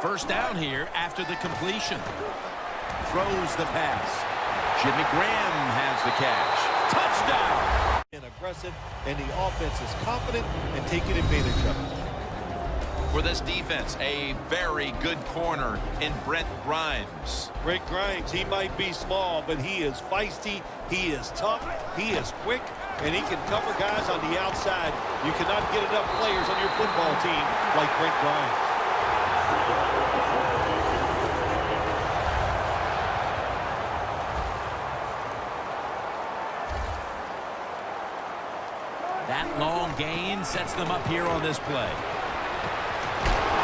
First down here after the completion. Throws the pass. Jimmy Graham has the catch. Touchdown! And aggressive, and the offense is confident and taking advantage of it. For this defense, a very good corner in Brent Grimes. Brent Grimes, he might be small, but he is feisty, he is tough, he is quick, and he can cover guys on the outside. You cannot get enough players on your football team like Brent Grimes. That long gain sets them up here on this play.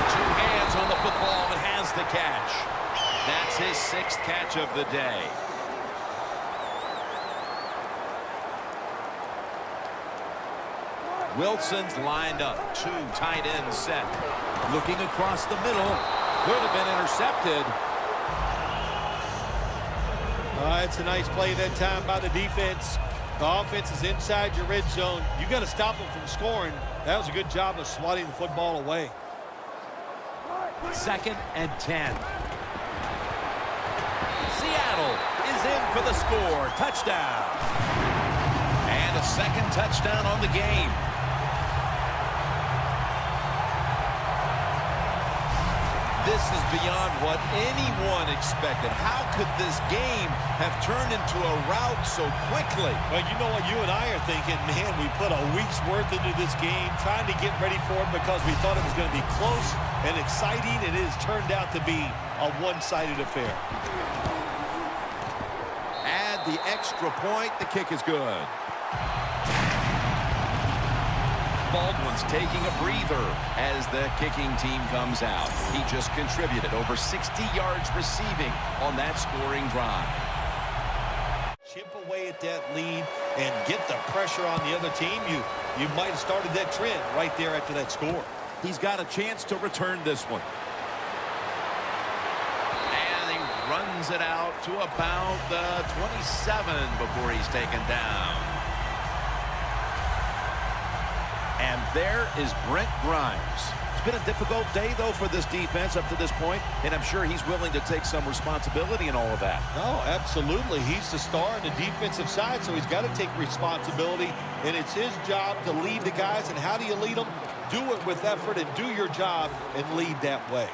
Two hands on the football and has the catch. That's his 6th catch of the day. Wilson's lined up. 2 tight ends set. Looking across the middle. Could have been intercepted. It's a nice play that time by the defense. The offense is inside your red zone. You got to stop them from scoring. That was a good job of swatting the football away. 2nd and 10. Seattle is in for the score. Touchdown. And a 2nd touchdown on the game. This is beyond what anyone expected. How could this game have turned into a rout so quickly? Well, you know what you and I are thinking, man, we put a week's worth into this game, trying to get ready for it because we thought it was going to be close and exciting, and it has turned out to be a one-sided affair. Add the extra point. The kick is good. Baldwin's taking a breather as the kicking team comes out. He just contributed over 60 yards receiving on that scoring drive. Chip away at that lead and get the pressure on the other team. You might have started that trend right there after that score. He's got a chance to return this one. And he runs it out to about the 27 before he's taken down. And there is Brent Grimes. It's been a difficult day, though, for this defense up to this point, and I'm sure he's willing to take some responsibility in all of that. Oh, absolutely. He's the star on the defensive side, so he's got to take responsibility, and it's his job to lead the guys. And how do you lead them? Do it with effort and do your job and lead that way.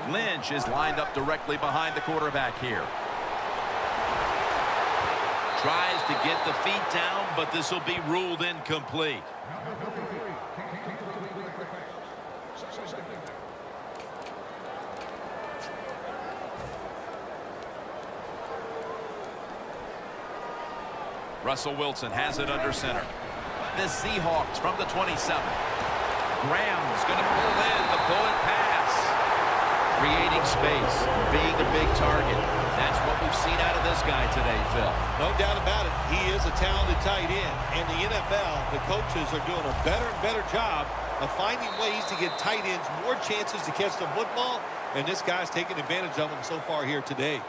Lynch is lined up directly behind the quarterback here. Tries to get the feet down, but this will be ruled incomplete. Russell Wilson has it under center. The Seahawks from the 27. Graham's going to pull in the bullet pass. Creating space, being a big target. That's what we've seen out of this guy today, Phil. No doubt about it. He is a talented tight end. And the NFL, the coaches are doing a better and better job of finding ways to get tight ends more chances to catch the football. And this guy's taking advantage of them so far here today.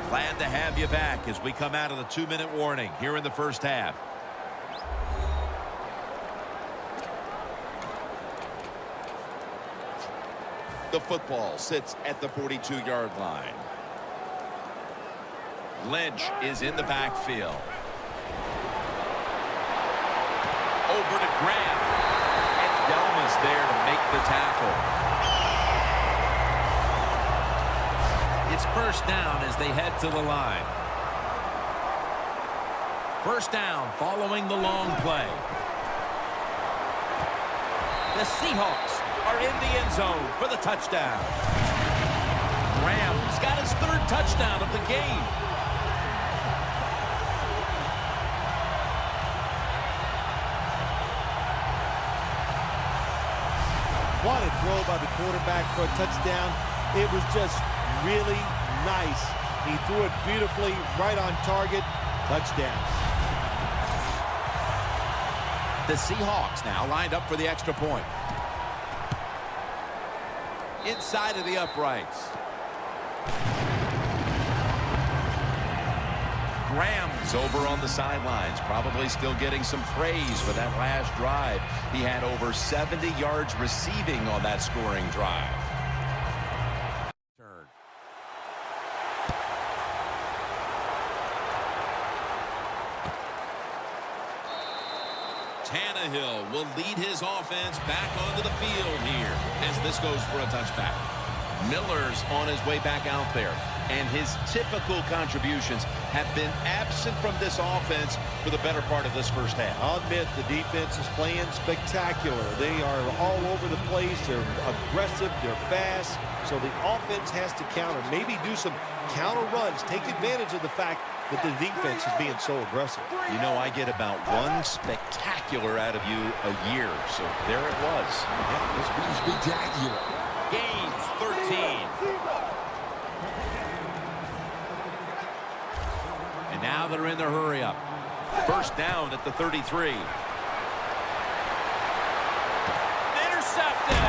Glad to have you back as we come out of the 2-minute warning here in the first half. The football sits at the 42-yard line. Lynch is in the backfield. Over to Graham. And Delma's there to make the tackle. It's first down as they head to the line. First down following the long play. The Seahawks are in the end zone for the touchdown. Graham's got his 3rd touchdown of the game. What a throw by the quarterback for a touchdown. It was just really nice. He threw it beautifully, right on target. Touchdown. The Seahawks now lined up for the extra point. Inside of the uprights. Graham's over on the sidelines, probably still getting some praise for that last drive. He had over 70 yards receiving on that scoring drive. Tannehill will lead his offense back onto the field here as this goes for a touchback. Miller's on his way back out there, and his typical contributions have been absent from this offense for the better part of this first half. I'll admit the defense is playing spectacular. They are all over the place. They're aggressive. They're fast. So the offense has to counter, maybe do some counter runs, take advantage of the fact that the defense is being so aggressive. You know, I get about one spectacular out of you a year, so there it was. Yeah, it's been spectacular. Gains 13. And now they're in their hurry up. First down at the 33. Intercepted.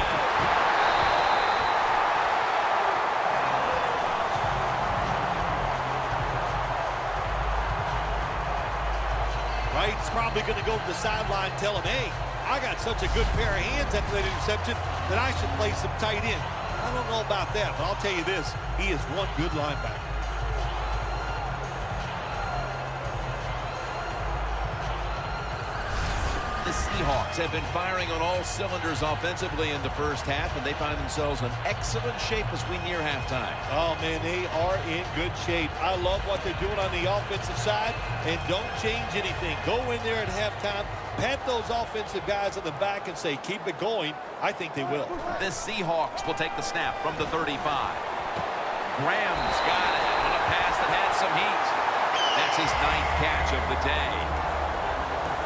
Wright's probably going to go to the sideline and tell him, hey, I got such a good pair of hands after that interception that I should play some tight end. I don't know about that, but I'll tell you this, he is one good linebacker. The Seahawks have been firing on all cylinders offensively in the first half, and they find themselves in excellent shape as we near halftime. Oh, man, they are in good shape. I love what they're doing on the offensive side, and don't change anything. Go in there at halftime, pat those offensive guys in the back and say, keep it going. I think they will. The Seahawks will take the snap from the 35. Graham's got it on a pass that had some heat. That's his 9th catch of the day.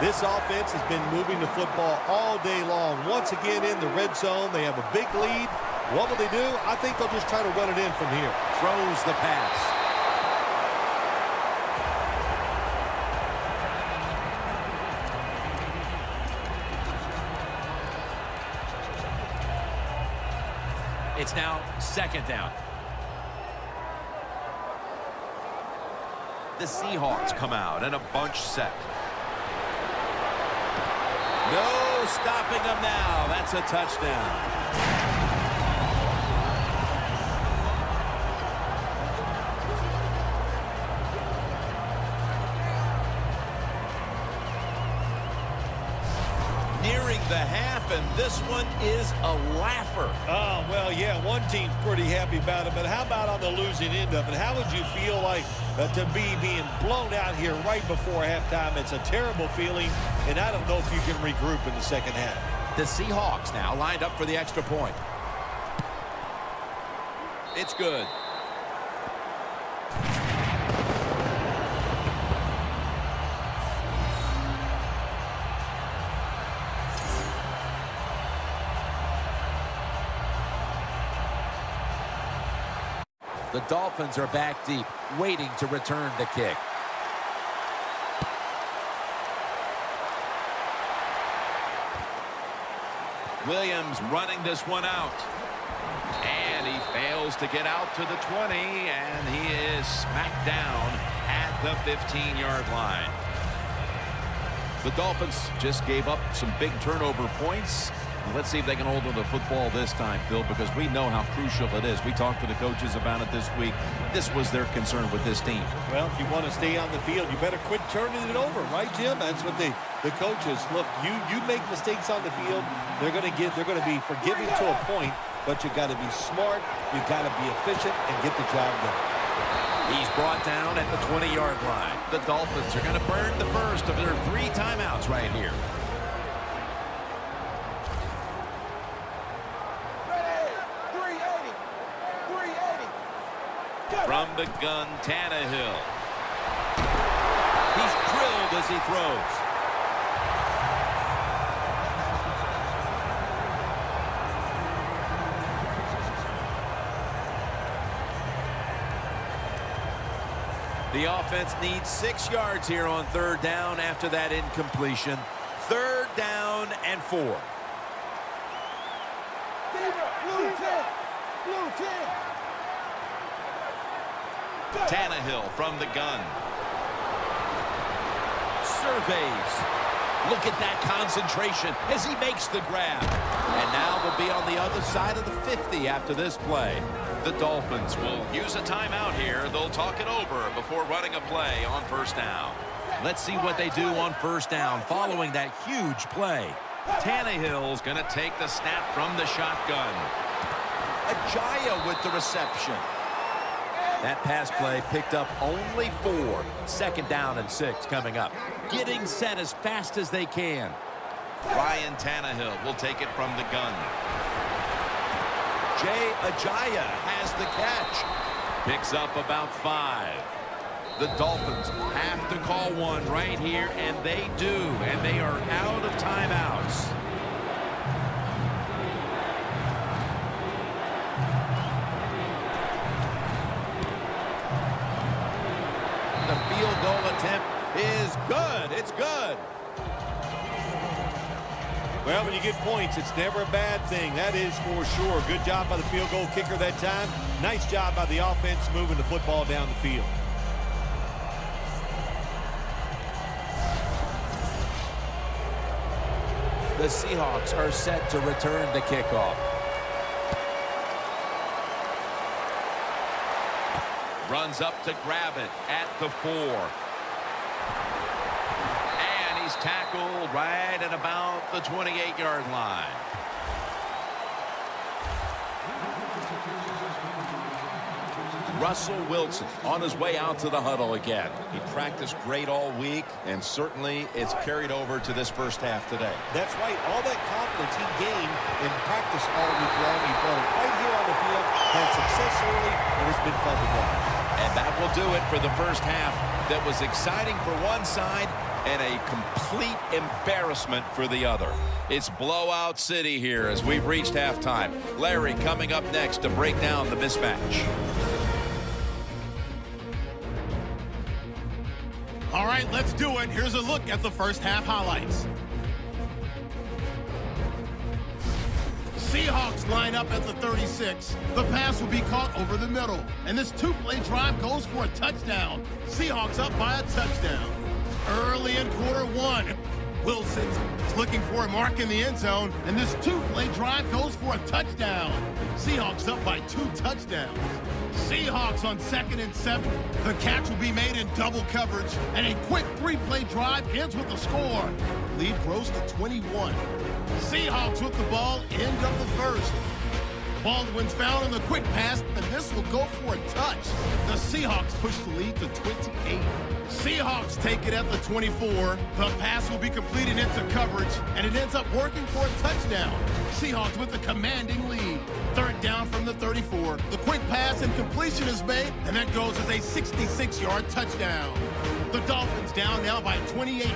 This offense has been moving the football all day long. Once again in the red zone, they have a big lead. What will they do? I think they'll just try to run it in from here. Throws the pass. It's now second down. The Seahawks come out in a bunch set. No stopping them now. That's a touchdown. Nearing the half, and this one is a laugher. Oh, well, yeah, one team's pretty happy about it, but how about on the losing end of it? How would you feel like to be being blown out here right before halftime? It's a terrible feeling, and I don't know if you can regroup in the second half. The Seahawks now lined up for the extra point. It's good. The Dolphins are back deep, waiting to return the kick. Williams running this one out. And he fails to get out to the 20, and he is smacked down at the 15-yard line. The Dolphins just gave up some big turnover points. Let's see if they can hold on to the football this time, Phil, because we know how crucial it is. We talked to the coaches about it this week. This was their concern with this team. Well, if you want to stay on the field, you better quit turning it over, right, Jim? That's what the coaches look. You make mistakes on the field, they're going to be forgiving to a point, but you got to be smart, you got to be efficient, and get the job done. He's brought down at the 20-yard line. The Dolphins are going to burn the first of their 3 timeouts right here. From the gun, Tannehill. He's drilled as he throws. The offense needs 6 yards here on third down after that incompletion. 3rd down and 4. Blue 10. Blue 10. Tannehill from the gun. Surveys. Look at that concentration as he makes the grab. And now they'll be on the other side of the 50 after this play. The Dolphins will use a timeout here. They'll talk it over before running a play on 1st down. Let's see what they do on 1st down following that huge play. Tannehill's going to take the snap from the shotgun. Ajaya with the reception. That pass play picked up only 4. 2nd down and 6 coming up. Getting set as fast as they can. Ryan Tannehill will take it from the gun. Jay Ajaya has the catch. Picks up about 5. The Dolphins have to call one right here, and they do. And they are out of timeouts. The field goal attempt is good. It's good. Well, when you get points, it's never a bad thing. That is for sure. Good job by the field goal kicker that time. Nice job by the offense moving the football down the field. The Seahawks are set to return the kickoff. Runs up to grab it at the 4. And he's tackled right at about the 28-yard line. Russell Wilson on his way out to the huddle again. He practiced great all week, and certainly it's carried over to this 1st half today. That's right. All that confidence he gained in practice all week long, he brought it right here on the field, had success early, and it's been fun to watch. And that will do it for the 1st half. That was exciting for one side and a complete embarrassment for the other. It's blowout city here as we've reached halftime. Larry coming up next to break down the mismatch. All right, let's do it. Here's a look at the 1st half highlights. Seahawks line up at the 36. The pass will be caught over the middle. And this 2-play drive goes for a touchdown. Seahawks up by a touchdown. Early in quarter 1, Wilson's looking for a mark in the end zone. And this 2-play drive goes for a touchdown. Seahawks up by 2 touchdowns. Seahawks on 2nd and 7. The catch will be made in double coverage. And a quick 3-play drive ends with a score. Lead grows to 21. Seahawks with the ball, end of the 1st. Baldwin's found on the quick pass, and this will go for a touch. The Seahawks push the lead to 28. Seahawks take it at the 24. The pass will be completed into coverage, and it ends up working for a touchdown. Seahawks with a commanding lead. 3rd down from the 34. The quick pass and completion is made, and that goes as a 66-yard touchdown. The Dolphins down now by 28.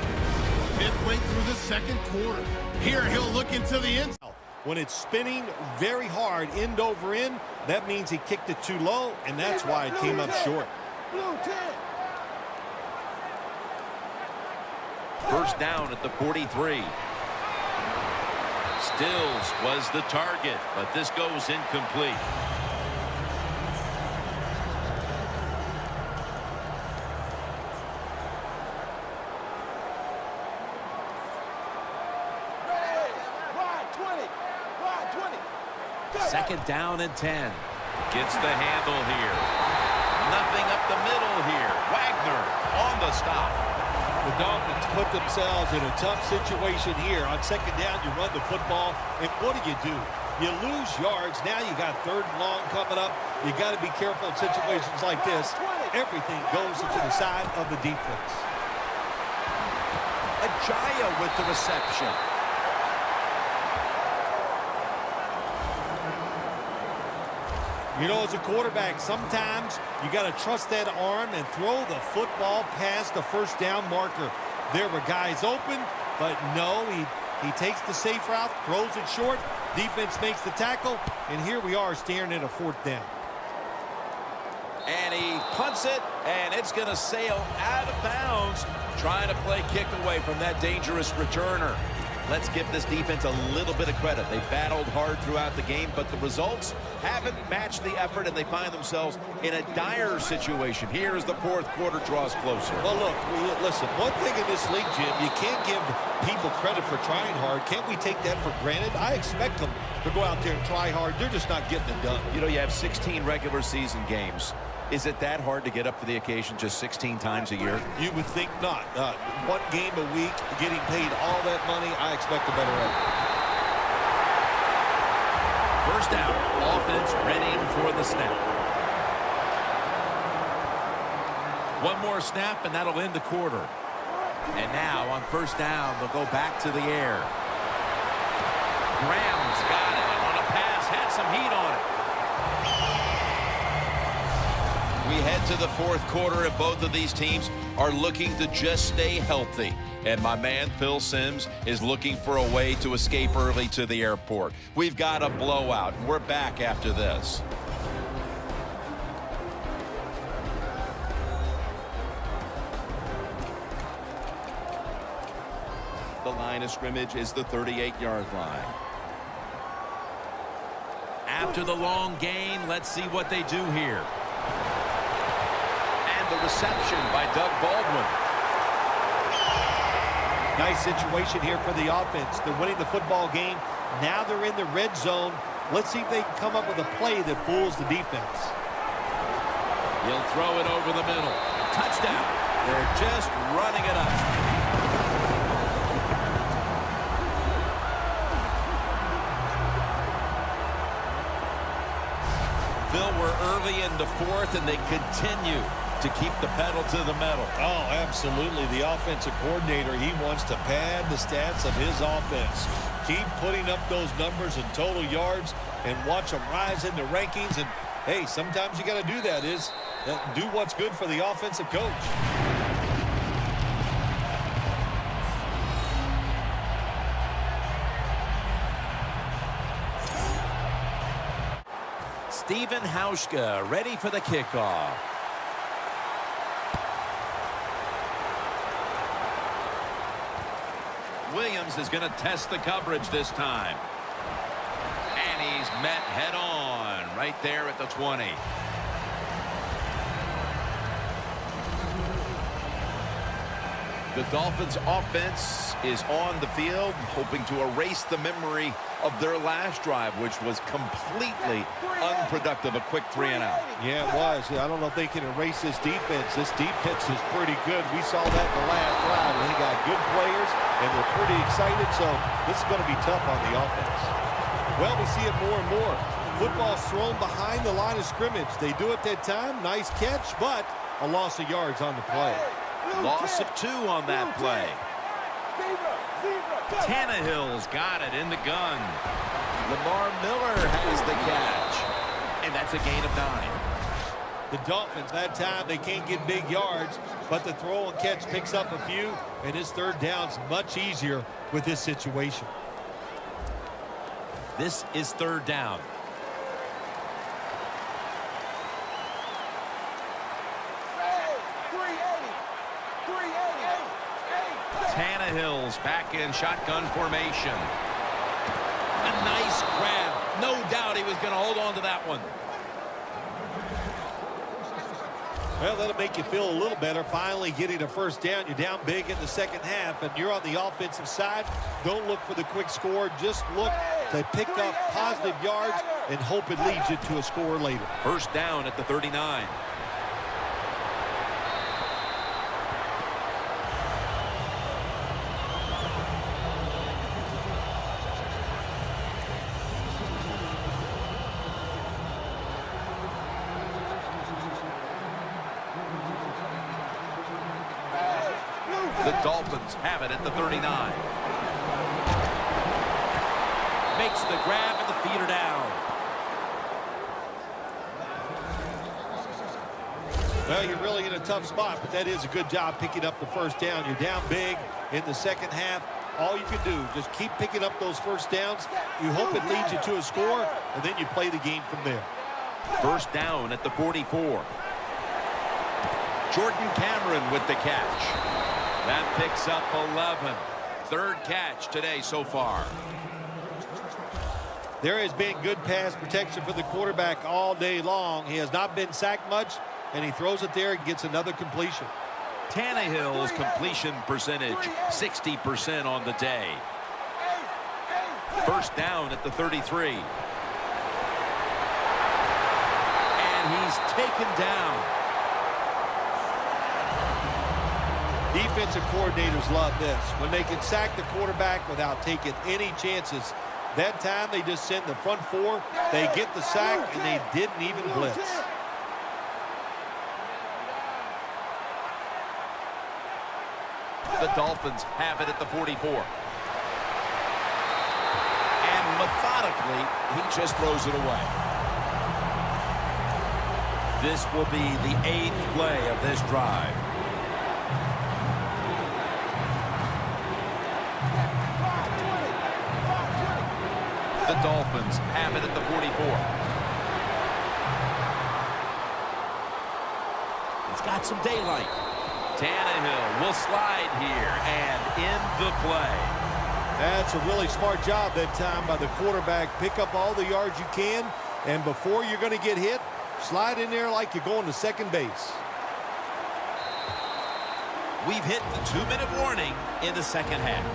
Midway through the 2nd quarter. Here he'll look into the end zone. When it's spinning very hard end over end, that means he kicked it too low, and that's why it came up short. Blue 10. 1st down at the 43. Stills was the target, but this goes incomplete. Second down and 10. Gets the handle here. Nothing up the middle here. Wagner on the stop. The Dolphins put themselves in a tough situation here. On 2nd down, you run the football, and what do? You lose yards. Now you got 3rd and long coming up. You got to be careful in situations like this. Everything goes to the side of the defense. Ajaya with the reception. You know, as a quarterback, sometimes you got to trust that arm and throw the football past the 1st down marker. There were guys open, but no, he takes the safe route, throws it short. Defense makes the tackle, and here we are staring at a 4th down. And he punts it, and it's going to sail out of bounds, trying to play kick away from that dangerous returner. Let's give this defense a little bit of credit. They battled hard throughout the game, but the results haven't matched the effort, and they find themselves in a dire situation. Here as the fourth quarter draws closer. Well, look, listen, one thing in this league, Jim, you can't give people credit for trying hard. Can't we take that for granted? I expect them to go out there and try hard. They're just not getting it done. You know, you have 16 regular season games. Is it that hard to get up to the occasion just 16 times a year? You would think not. One game a week, getting paid all that money, I expect a better effort. First down, offense readying for the snap. One more snap, and that'll end the quarter. And now on first down, they'll go back to the air. Graham's got it, and on a pass, had some heat on it. We head to the fourth quarter, and both of these teams are looking to just stay healthy. And my man, Phil Simms, is looking for a way to escape early to the airport. We've got a blowout, and we're back after this. The line of scrimmage is the 38-yard line. After the long gain, let's see what they do here. The reception by Doug Baldwin. Nice situation here for the offense. They're winning the football game. Now they're in the red zone. Let's see if they can come up with a play that fools the defense. He'll throw it over the middle. Touchdown. They're just running it up. Phil, we're early in the fourth, and they continue to keep the pedal to the metal. Oh, absolutely. The offensive coordinator, he wants to pad the stats of his offense. Keep putting up those numbers in total yards and watch them rise in the rankings. And, hey, sometimes you got to do that, do what's good for the offensive coach. Stephen Hauschka ready for the kickoff. Williams is going to test the coverage this time. And he's met head on right there at the 20. The Dolphins offense is on the field, hoping to erase the memory of their last drive, which was completely unproductive, a quick 3 and out. Yeah, it was. I don't know if they can erase this defense. This defense is pretty good. We saw that in the last drive. They got good players, and they're pretty excited, so this is going to be tough on the offense. Well, we see it more and more. Football's thrown behind the line of scrimmage. They do it that time. Nice catch, but a loss of yards on the play. Loss of 2 on that play. Tannehill's got it in the gun. Lamar Miller has the catch. And that's a gain of 9. The Dolphins, that time, they can't get big yards, but the throw and catch picks up a few, and his third down's much easier with this situation. This is third down. Tannehill's back in shotgun formation. A nice grab. No doubt he was going to hold on to that one. Well, that'll make you feel a little better. Finally getting a first down. You're down big in the second half, and you're on the offensive side. Don't look for the quick score. Just look to pick up positive yards and hope it leads you to a score later. First down at the 39. The Dolphins have it at the 39. Makes the grab and the feet are down. Well, you're really in a tough spot, but that is a good job picking up the first down. You're down big in the second half. All you can do, just keep picking up those first downs. You hope it leads you to a score, and then you play the game from there. First down at the 44. Jordan Cameron with the catch. That picks up 11. Third catch today so far. There has been good pass protection for the quarterback all day long. He has not been sacked much, and he throws it there and gets another completion. Tannehill's completion percentage, 60% on the day. First down at the 33. And he's taken down. Defensive coordinators love this. When they can sack the quarterback without taking any chances. That time they just send the front four, they get the sack, and they didn't even blitz. The Dolphins have it at the 44. And methodically, he just throws it away. This will be the 8th play of this drive. The Dolphins have it at the 44. It's got some daylight. Tannehill will slide here and in the play. That's a really smart job that time by the quarterback. Pick up all the yards you can, and before you're going to get hit, slide in there like you're going to second base. We've hit the 2-minute warning in the second half.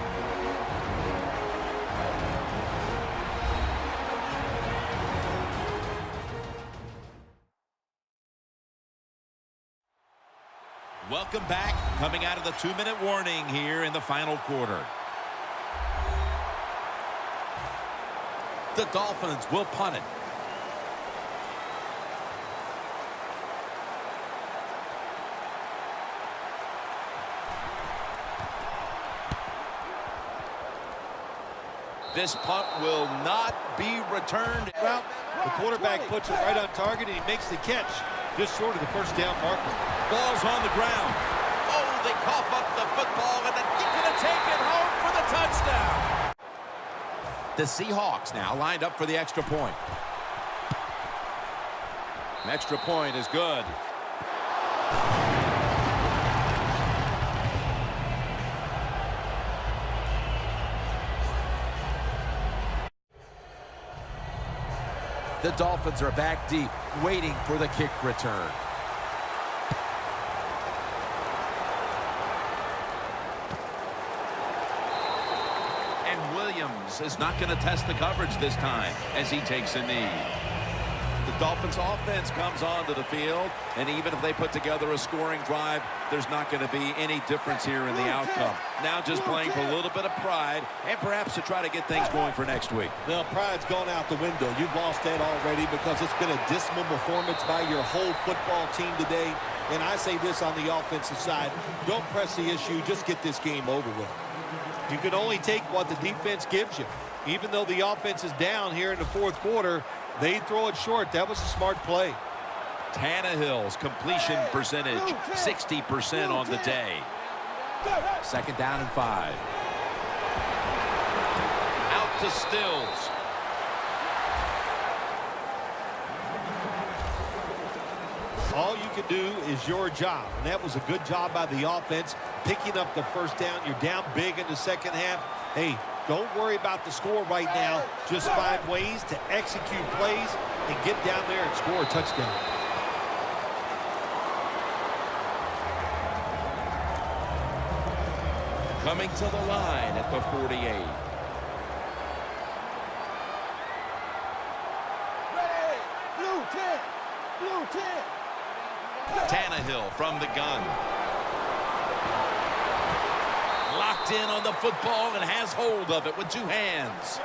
Welcome back, coming out of the 2-minute warning here in the final quarter. The Dolphins will punt it. This punt will not be returned. Well, the quarterback puts it right on target, and he makes the catch just short of the first down marker. Ball's on the ground. Oh, they cough up the football, and then he's going to take it home for the touchdown. The Seahawks now lined up for the extra point. An extra point is good. The Dolphins are back deep, waiting for the kick return. And Williams is not going to test the coverage this time as he takes a knee. The Dolphins offense comes onto the field, and even if they put together a scoring drive, there's not going to be any difference here in the outcome. Now just playing for a little bit of pride and perhaps to try to get things going for next week. Well, pride's gone out the window. You've lost that already because it's been a dismal performance by your whole football team today. And I say this on the offensive side, don't press the issue, just get this game over with. You can only take what the defense gives you. Even though the offense is down here in the fourth quarter, they throw it short. That was a smart play. Tannehill's completion percentage, 60% on the day. Second down and 5. Out to Stills. All you can do is your job. And that was a good job by the offense, picking up the first down. You're down big in the second half. Hey, don't worry about the score right now. Just find ways to execute plays and get down there and score a touchdown. Coming to the line at the 48. Ready. Blue 10. Blue 10. Tannehill from the gun. Locked in on the football and has hold of it with 2 hands.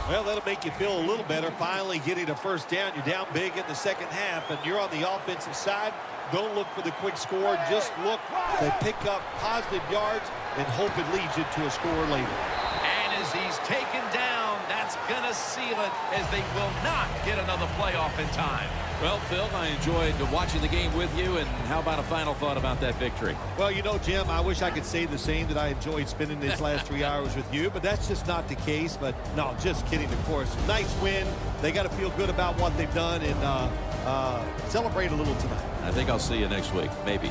Well, that'll make you feel a little better. Finally getting a first down. You're down big in the second half, and you're on the offensive side. Don't look for the quick score. Just look to pick up positive yards and hope it leads you to a score later. And as he's taken down, that's going to seal it as they will not get another playoff in time. Well, Phil, I enjoyed watching the game with you, and how about a final thought about that victory? Well, you know, Jim, I wish I could say the same, that I enjoyed spending these last 3 hours with you, but that's just not the case. But, no, just kidding, of course. Nice win. They got to feel good about what they've done, and celebrate a little tonight. I think I'll see you next week, maybe.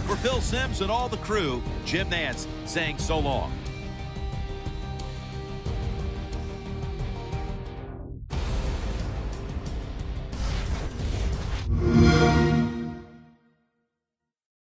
For Phil Simms and all the crew, Jim Nantz saying so long.